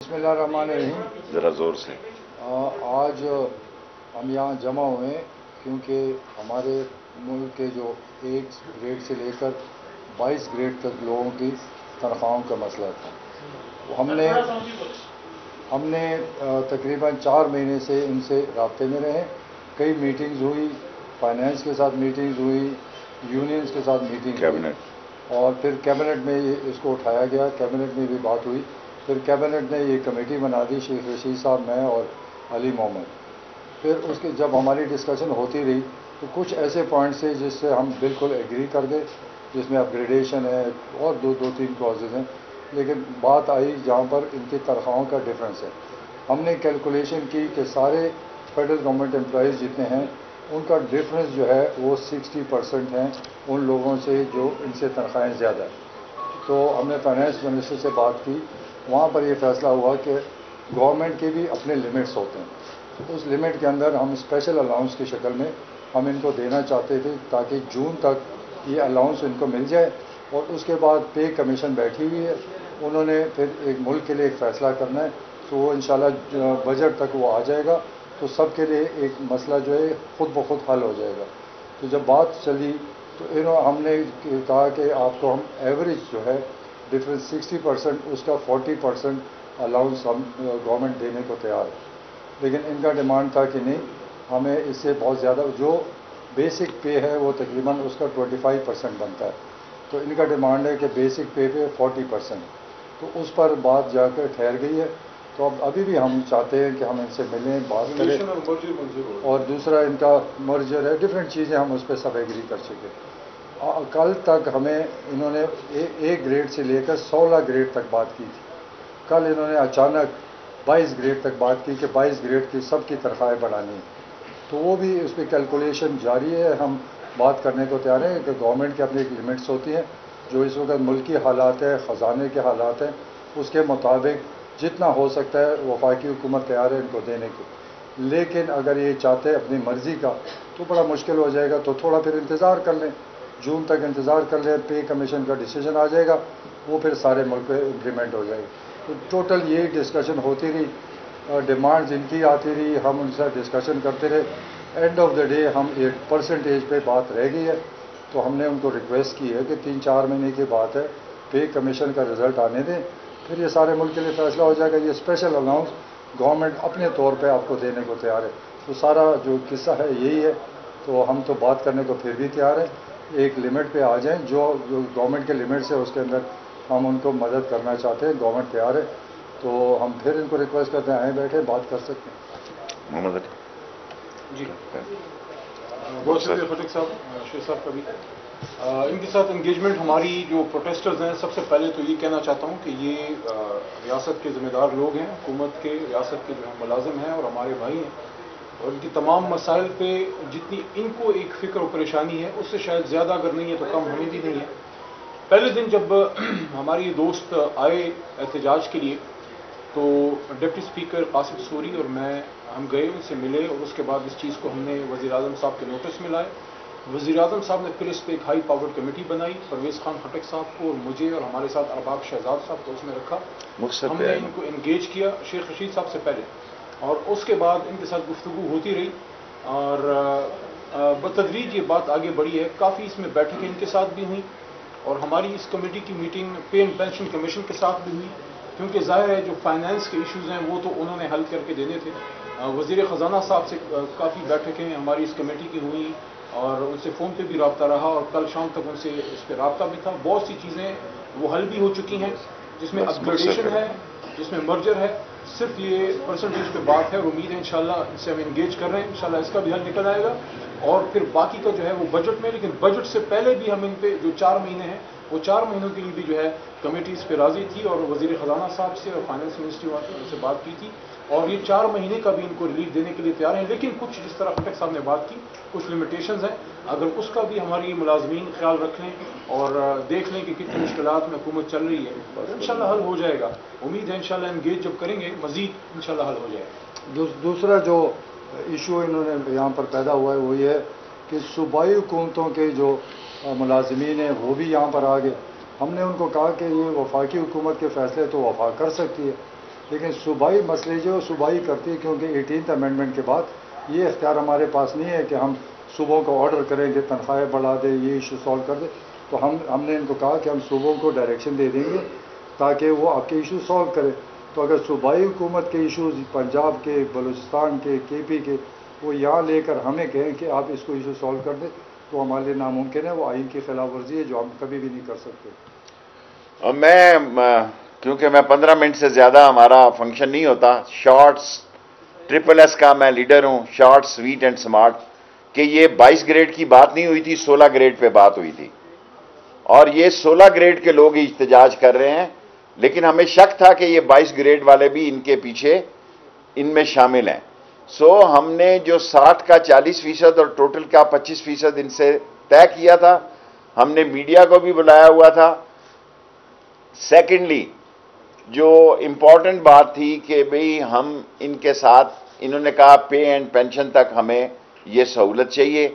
बिस्मिल्लाहिर्रहमानिर्रहीम। ज़रा ज़ोर से। आज हम यहाँ जमा हुए हैं क्योंकि हमारे मुल्क के जो 1 ग्रेड से लेकर 22 ग्रेड तक लोगों की तनख्वाहों का मसला था। हमने तकरीबन 4 महीने से इनसे राब्ते में रहे। कई मीटिंग्स हुई, फाइनेंस के साथ मीटिंग्स हुई, यूनियंस के साथ मीटिंग कैबिनेट, और फिर कैबिनेट में इसको उठाया गया। कैबिनेट में भी बात हुई। फिर कैबिनेट ने ये कमेटी बना दी, शेख रशीद साहब, मैं और अली मोहम्मद। फिर उसके जब हमारी डिस्कशन होती रही तो कुछ ऐसे पॉइंट्स थे जिससे हम बिल्कुल एग्री कर गए, जिसमें अपग्रेडेशन है और दो तीन क्लॉजेज हैं। लेकिन बात आई जहाँ पर इनकी तनख्वाहों का डिफरेंस है। हमने कैलकुलेशन की कि सारे फेडरल गवर्नमेंट एम्प्लॉयज़ जितने हैं उनका डिफरेंस जो है वो 60% हैं उन लोगों से जो इनसे तनख्वाहें ज़्यादा है। तो हमने फाइनेंस मिनिस्टर से बात की, वहाँ पर ये फैसला हुआ कि गवर्नमेंट के भी अपने लिमिट्स होते हैं। उस लिमिट के अंदर हम स्पेशल अलाउंस की शक्ल में हम इनको देना चाहते थे ताकि जून तक ये अलाउंस इनको मिल जाए। और उसके बाद पे कमीशन बैठी हुई है, उन्होंने फिर एक मुल्क के लिए एक फ़ैसला करना है। तो वो इंशाल्लाह बजट तक वो आ जाएगा तो सबके लिए एक मसला जो है ख़ुद ब खुद हल हो जाएगा। तो जब बात चली तो हमने कहा कि आपको हम एवरेज जो है डिफरेंस 60%, उसका 40% अलाउंस हम गवर्नमेंट देने को तैयार है। लेकिन इनका डिमांड था कि नहीं, हमें इससे बहुत ज़्यादा, जो बेसिक पे है वो तकरीबन उसका 25% बनता है। तो इनका डिमांड है कि बेसिक पे 40%। तो उस पर बात जाकर ठहर गई है। तो अब अभी भी हम चाहते हैं कि हम इनसे मिलें, बात करें। और दूसरा इनका मर्जर है, डिफरेंट चीज़ें हम उस पर सब एग्री कर चुके। कल तक हमें इन्होंने एक ग्रेड से लेकर 16 ग्रेड तक बात की थी। कल इन्होंने अचानक 22 ग्रेड तक बात की कि 22 ग्रेड की सबकी तनख्वाहें बढ़ानी है। तो वो भी उस पर कैलकुलेशन जारी है। हम बात करने को तैयार हैं कि गवर्नमेंट की अपनी एक लिमिट्स होती हैं, जो इस वक्त मुल्की हालात है, ख़जाने के हालात हैं, उसके मुताबिक जितना हो सकता है वफाकी हुकूमत तैयार है इनको देने को। लेकिन अगर ये चाहते हैं अपनी मर्ज़ी का तो बड़ा मुश्किल हो जाएगा। तो थोड़ा फिर इंतज़ार कर लें, जून तक इंतज़ार कर लें, पे कमीशन का डिसीजन आ जाएगा, वो फिर सारे मुल्क पे इम्प्लीमेंट हो जाएगी। तो टोटल ये डिस्कशन होती रही, डिमांड्स इनकी आती रही, हम उनसे डिस्कशन करते रहे। एंड ऑफ द डे हम एक परसेंटेज पे बात रह गई है। तो हमने उनको रिक्वेस्ट की है कि 3-4 महीने की बात है, पे कमीशन का रिज़ल्ट आने दें, फिर ये सारे मुल्क के लिए फ़ैसला हो जाएगा। ये स्पेशल अलाउंस गवर्नमेंट अपने तौर पे आपको देने को तैयार है। तो सारा जो किस्सा है यही है। तो हम तो बात करने को फिर भी तैयार हैं, एक लिमिट पे आ जाएं, जो गवर्नमेंट के लिमिट्स है उसके अंदर हम उनको मदद करना चाहते हैं। गवर्नमेंट तैयार है। तो हम फिर इनको रिक्वेस्ट करते हैं, आए बैठे बात कर सकते हैं। मोहम्मद अली जी, बहुत शुक्रिया खटिक साहब, शेख साहब का भी। इनके साथ इंगेजमेंट हमारी जो प्रोटेस्टर्स हैं, सबसे पहले तो ये कहना चाहता हूँ कि ये रियासत के ज़िम्मेदार लोग हैं, हुकूमत के, रियासत के जो हैं मुलाजिम हैं और हमारे भाई हैं। और इनकी तमाम मसाइल पे जितनी इनको एक फ़िक्र और परेशानी है उससे शायद ज़्यादा अगर नहीं है तो कम हमें भी नहीं है। पहले दिन जब हमारे दोस्त आए एहतजाज के लिए तो डिप्टी स्पीकर कासिम सूरी और मैं हम गए, उनसे मिले और उसके बाद इस चीज़ को हमने वज़ीर आज़म साहब के नोटिस में लाए। वज़ीर आज़म साहब ने फिर इस पर एक हाई पावर्ड कमेटी बनाई, परवेज़ खान खटक साहब को और मुझे और हमारे साथ अरबाब शहजाद साहब को उसमें रखा। हमने इनको इंगेज किया शेख रशीद साहब से पहले, और उसके बाद इनके साथ गुफ्तगू होती रही और बतदरीज ये बात आगे बढ़ी है। काफ़ी इसमें बैठकें इनके साथ भी हुई और हमारी इस कमेटी की मीटिंग पे एंड पेंशन कमीशन के साथ भी हुई, क्योंकि ज़ाहिर है जो फाइनेंस के इश्यूज़ हैं वो तो उन्होंने हल करके देने थे। वज़ीर ख़जाना साहब से काफ़ी बैठकें हमारी इस कमेटी की हुई और उनसे फ़ोन पे भी रब्ता रहा और कल शाम तक उनसे इस पर रब्ता भी था। बहुत सी चीज़ें वो हल भी हो चुकी हैं, जिसमें अपग्रेडेशन है, जिसमें मर्जर है। सिर्फ ये परसेंटेज पे बात है और उम्मीद है इंशाल्लाह इससे हम इंगेज कर रहे हैं, इंशाल्लाह इसका भी हल निकल आएगा। और फिर बाकी का जो है वो बजट में, लेकिन बजट से पहले भी हम इन पे जो 4 महीने हैं वो 4 महीनों के लिए भी जो है कमेटी इस पर राज़ी थी और वज़ीर ख़जाना साहब से और फाइनेंस मिनिस्ट्री से बात की थी और ये 4 महीने का भी इनको रिलीफ देने के लिए तैयार हैं। लेकिन कुछ जिस तरह खटक साहब ने बात की, कुछ लिमिटेशंस हैं, अगर उसका भी हमारी मुलाजमीन ख्याल रख लें और देख लें कि कितनी मुश्किलात में हुकूमत चल रही है, तो इंशाल्लाह हल हो जाएगा। उम्मीद है इंशाल्लाह इंगेज जब करेंगे मज़ीद इंशाल्लाह हल हो जाएगा। दूसरा जो इशू इन्होंने यहाँ पर पैदा हुआ है वो ये है कि सूबाई हुकूमतों के जो मुलाजमीन हैं वो भी यहाँ पर आ गए। हमने उनको कहा कि ये वफाकी हुकूमत के फ़ैसले तो वफा कर सकती है, لیکن صوبائی مسئلے جو صوبائی کرتی ہے، کیونکہ 18th امینڈمنٹ کے بعد یہ اختیار ہمارے پاس نہیں ہے کہ ہم صوبوں کو آرڈر کریں کہ تنخواہیں بڑھا دیں، یہ ایشو سالو کر دیں. تو ہم نے ان کو کہا کہ ہم صوبوں کو ڈائریکشن دے دیں گے تاکہ وہ آپ کے ایشو سالو کرے. تو اگر صوبائی حکومت کے ایشوز پنجاب کے، بلوچستان کے، کے پی کے، وہ یہاں لے کر ہمیں کہیں کہ آپ اس کو ایشو سالو کر دیں تو ہمارے لیے ناممکن ہے. وہ آئین کی خلاف ورزی ہے جو ہم کبھی بھی نہیں کر سکتے. اور کیونکہ میں 15 منٹ سے زیادہ ہمارا فنکشن نہیں ہوتا، شارٹس ٹرپل ایس کا میں لیڈر ہوں، شارٹ سویٹ اینڈ سمارٹ، کہ یہ 22 گریڈ کی بات نہیں ہوئی تھی، 16 گریڈ پہ بات ہوئی تھی، اور یہ 16 گریڈ کے لوگ احتجاج کر رہے ہیں. لیکن ہمیں شک تھا کہ یہ 22 گریڈ والے بھی ان کے پیچھے ان میں شامل ہیں. سو ہم نے جو 60 کا 40% اور ٹوٹل کا 25% ان سے طے کیا تھا. ہم نے میڈیا کو بھی بلایا ہوا تھا. سیکنڈلی جو امپورٹنٹ بات تھی کہ بھئی ہم ان کے ساتھ، انہوں نے کہا پے اینڈ پینشن تک ہمیں یہ سہولت چاہیے،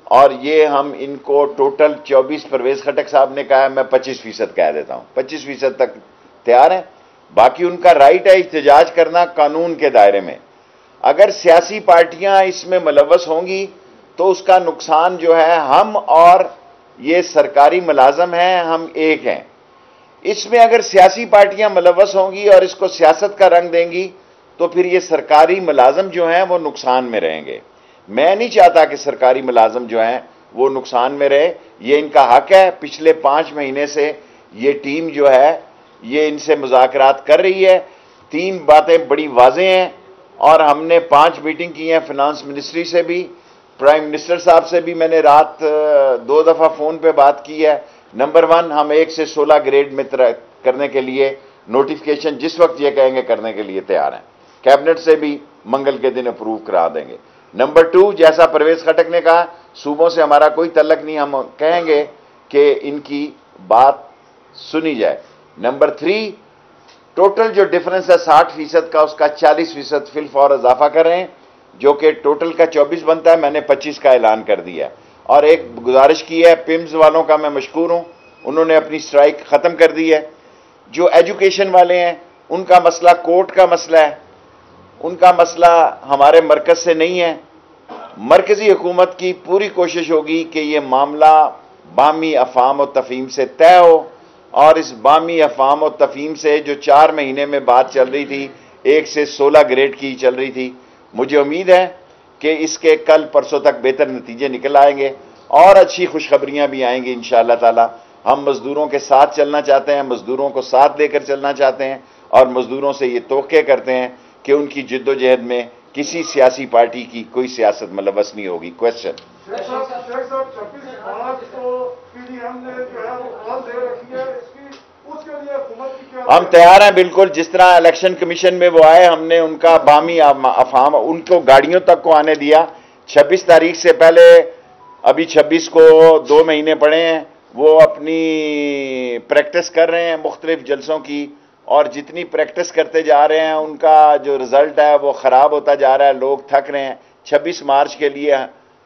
اور یہ ہم ان کو ٹوٹل 24، پرویز خٹک صاحب نے کہا میں 25% کہہ دیتا ہوں، 25% تک تیار ہیں. باقی ان کا رائٹ ہے احتجاج کرنا قانون کے دائرے میں. اگر سیاسی پارٹیاں اس میں ملوث ہوں گی تو اس کا نقصان جو ہے، ہم اور یہ سرکاری ملازم ہیں، ہم ایک ہیں. اس میں اگر سیاسی پارٹیاں ملوث ہوں گی اور اس کو سیاست کا رنگ دیں گی تو پھر یہ سرکاری ملازم جو ہیں وہ نقصان میں رہیں گے. میں نہیں چاہتا کہ سرکاری ملازم جو ہیں وہ نقصان میں رہے. یہ ان کا حق ہے. پچھلے 5 مہینے سے یہ ٹیم جو ہے یہ ان سے مذاکرات کر رہی ہے. 3 باتیں بڑی واضح ہیں، اور ہم نے 5 میٹنگ کی ہیں فنانس منسٹری سے بھی، پرائم منسٹر صاحب سے بھی میں نے رات 2 دفعہ فون پہ بات کی ہے. نمبر 1، ہم 1 سے 16 گریڈ میں کرنے کے لیے نوٹیفیکیشن جس وقت یہ کہیں گے کرنے کے لیے تیار ہیں. کیبنٹ سے بھی منگل کے دن اپروو کرا دیں گے. نمبر 2، جیسا پرویز خٹک نے کہا، صوبوں سے ہمارا کوئی تعلق نہیں، ہم کہیں گے کہ ان کی بات سنی جائے. نمبر 3، ٹوٹل جو ڈفرنس ہے 60% کا، اس کا 40% فی الفور اضافہ کریں، جو کہ ٹوٹل کا 24 بنتا ہے. میں نے 25 کا اعلان کر دیا ہے. اور ایک گزارش کی ہے پمز والوں کا، میں مشکور ہوں، انہوں نے اپنی سٹرائک ختم کر دی ہے. جو ایجوکیشن والے ہیں ان کا مسئلہ کورٹ کا مسئلہ ہے، ان کا مسئلہ ہمارے مرکز سے نہیں ہے. مرکزی حکومت کی پوری کوشش ہوگی کہ یہ معاملہ باہمی افہام و تفہیم سے طے ہو، اور اس باہمی افہام و تفہیم سے جو 4 مہینے میں بات چل رہی تھی 1 سے 16 گریڈ کی چل رہی تھی، مجھے امید ہے کہ اس کے کل پرسوں تک بہتر نتیجے نکل آئیں گے اور اچھی خوشخبریاں بھی آئیں گی انشاءاللہ تعالی. ہم مزدوروں کے ساتھ چلنا چاہتے ہیں، مزدوروں کو ساتھ لے کر چلنا چاہتے ہیں، اور مزدوروں سے یہ توقع کرتے ہیں کہ ان کی جد و جہد میں کسی سیاسی پارٹی کی کوئی سیاست ملوث نہیں ہوگی. کوشچن شیخ صاحب 26 مارچ کو PDM نے جو ہے وہ کال دے رکھی ہے، اس کے لیے حکومت کی کیا؟ ہم تیار ہیں بالکل. جس طرح الیکشن کمیشن میں وہ آئے، ہم نے ان کا باہمی افہام، ان کو گاڑیوں تک کو آنے دیا. 26 تاریخ سے پہلے، ابھی 26 کو 2 مہینے پڑے ہیں، وہ اپنی پریکٹس کر رہے ہیں مختلف جلسوں کی، اور جتنی پریکٹس کرتے جا رہے ہیں ان کا جو رزلٹ ہے وہ خراب ہوتا جا رہا ہے، لوگ تھک رہے ہیں. 26 مارچ کے لیے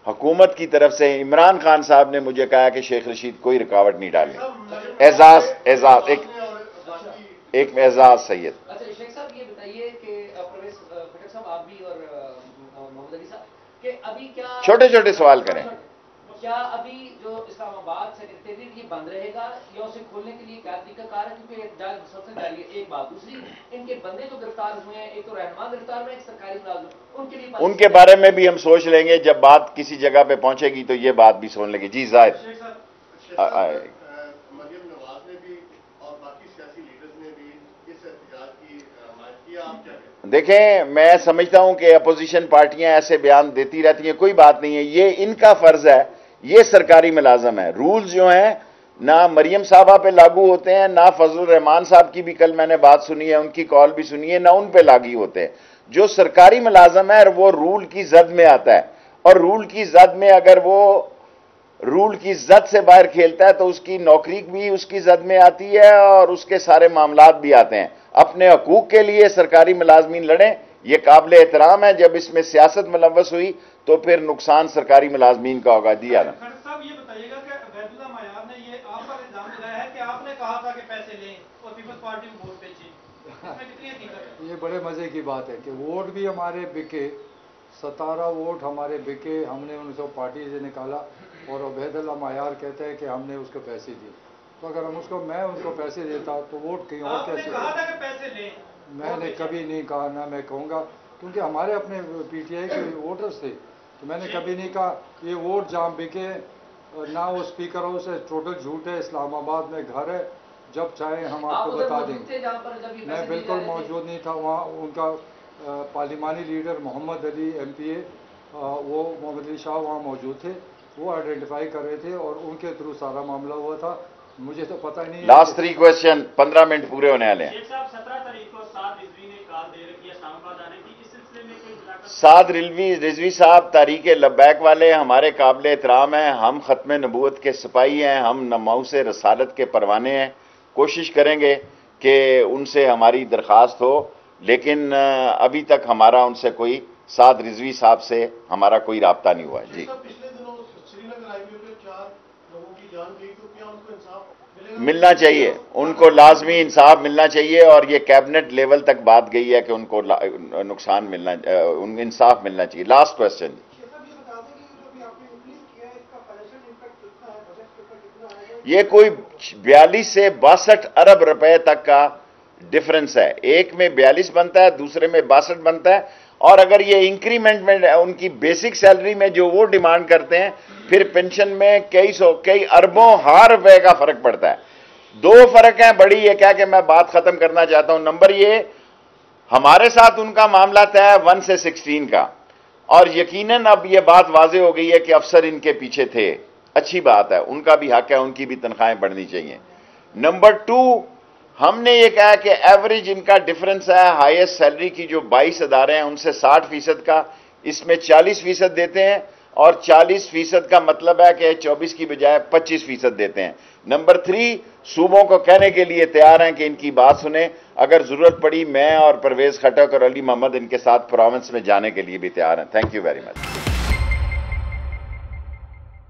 حکومت کی طرف سے عمران خان صاحب نے مجھے کہا کہ شیخ رشید کوئی رکاوٹ نہیں ڈالیں. اعزاز ایک اعزاز سید. اچھا شیخ صاحب یہ بتائیے کہ پرویز خٹک صاحب، آپ بھی اور محمد علی صاحب، کہ ابھی کیا چھوٹے چھوٹے سوال کریں. کیا ابھی جو اسلام آباد سیکریٹریٹ یہ بند رہے گا یا اسے کھولنے کے لیے کیا طریقہ کار ہے؟ کیونکہ سب سے جاری ہے. ایک بات، دوسری ان کے بندے جو گرفتار ہوئے ہیں، ایک تو رہنما گرفتار ہوئے ہیں، ایک سرکاری ملازم، ان کے لیے ان کے بارے میں بھی ہم سوچ لیں گے. جب بات کسی جگہ پہ پہنچے گی تو یہ بات بھی سن لیں گے. جی زاہد. مریم نواز نے بھی اور باقی سیاسی لیڈرز نے بھی اس احتجاج کی حمایت کی، آپ کیا کہتے ہیں؟ دیکھیں، میں سمجھتا ہوں کہ اپوزیشن پارٹیاں ایسے بیان دیتی رہتی ہیں، کوئی بات نہیں ہے، یہ ان کا فرض ہے. یہ سرکاری ملازم ہے. رولز جو ہیں نہ مریم صاحبہ پہ لاگو ہوتے ہیں، نہ فضل الرحمان صاحب کی بھی کل میں نے بات سنی ہے، ان کی کال بھی سنی ہے، نہ ان پہ لاگو ہوتے ہیں. جو سرکاری ملازم ہے وہ رول کی زد میں آتا ہے، اور رول کی زد میں اگر وہ رول کی زد سے باہر کھیلتا ہے تو اس کی نوکری بھی اس کی زد میں آتی ہے اور اس کے سارے معاملات بھی آتے ہیں. اپنے حقوق کے لیے سرکاری ملازمین لڑیں، یہ قابل احترام ہے. جب اس میں سیاست ملوث ہوئی تو پھر نقصان سرکاری ملازمین کا ہوگا. دیا نا خٹک صاحب یہ بتائیے گا کہ عبید اللہ معیار نے یہ آپ پر الزام لگایا ہے کہ آپ نے کہا تھا کہ پیسے لیں اور پیپلز پارٹی کو ووٹ بیچیں، اس میں کتنی حقیقت ہے؟ یہ ये बड़े मज़े की बात है कि वोट भी हमारे बिके, 17 वोट हमारे बिके, हमने उनको पार्टी से निकाला और उबैदुल्ला मायार कहते हैं कि हमने उसको पैसे दिए। तो अगर हम उसको मैं उनको पैसे देता तो वोट कहीं और कैसे? कहा था कि पैसे लें, मैंने कभी नहीं कहा, ना मैं कहूँगा, क्योंकि हमारे अपने पीटीआई के वोटर्स थे। तो मैंने कभी नहीं कहा ये वोट जहाँ बिके, ना वो स्पीकर हाउस है, टोटल झूठ है, इस्लामाबाद में घर है, जब चाहे हम आपको बता देंगे। मैं बिल्कुल मौजूद नहीं था वहाँ। उनका पार्लिमानी लीडर मोहम्मद अली MPA, वो मोहम्मद अली शाह वहाँ मौजूद थे, वो आइडेंटिफाई कर रहे थे और उनके थ्रू सारा मामला हुआ था। मुझे तो पता ही नहीं। लास्ट 3 क्वेश्चन, 15 मिनट पूरे होने वाले हैं। शेख साहब 17 तारीख को साद रिजवी ने कॉल दे रखी है इस्लामाबाद आने की, इस सिलसिले में कोई मुलाकात? साद रिजवी साहब तारीख लब्बैक वाले हमारे काबिल एहतराम हैं, हम ख़त्म नबूवत के सिपाही हैं, हम नमाउस रसालत के परवाने हैं। कोशिश करेंगे कि उनसे हमारी दरख्वास्त हो, लेकिन अभी तक हमारा उनसे कोई साद रिजवी साहब से हमारा कोई राब्ता नहीं हुआ। जी, पिछले दिनों श्रीनगर हाईवे पे 4 लोगों की जान गई, तो क्या उनको इंसाफ मिलना चाहिए? उनको लाजमी इंसाफ मिलना चाहिए और ये कैबिनेट लेवल तक बात गई है कि उनको नुकसान मिलना, इंसाफ मिलना चाहिए। Last question. ये कोई 42 से 62 अरब रुपए तक का डिफरेंस है। एक में 42 बनता है, दूसरे में 62 बनता है। और अगर ये इंक्रीमेंट में उनकी बेसिक सैलरी में जो वो डिमांड करते हैं, फिर पेंशन में कई अरबों हार रुपए का फर्क पड़ता है। 2 फर्क हैं बड़ी, ये क्या कि मैं बात खत्म करना चाहता हूं। नंबर ये, हमारे साथ उनका मामला तय है 1 से 16 का, और यकीनन अब ये बात वाज़ेह हो गई है कि अफसर इनके पीछे थे। अच्छी बात है, उनका भी हक है, उनकी भी तनख्वाहें बढ़नी चाहिए। नंबर 2, हमने ये कहा कि एवरेज इनका डिफरेंस है हाईएस्ट सैलरी की जो 22 इदारे हैं उनसे 60% का, इसमें 40% देते हैं, और 40% का मतलब है कि 24 की बजाय 25% देते हैं। नंबर 3, सूबों को कहने के लिए तैयार हैं कि इनकी बात सुने। अगर जरूरत पड़ी मैं और परवेज खटक और अली मोहम्मद इनके साथ प्रोविंस में जाने के लिए भी तैयार हैं। Thank you very much.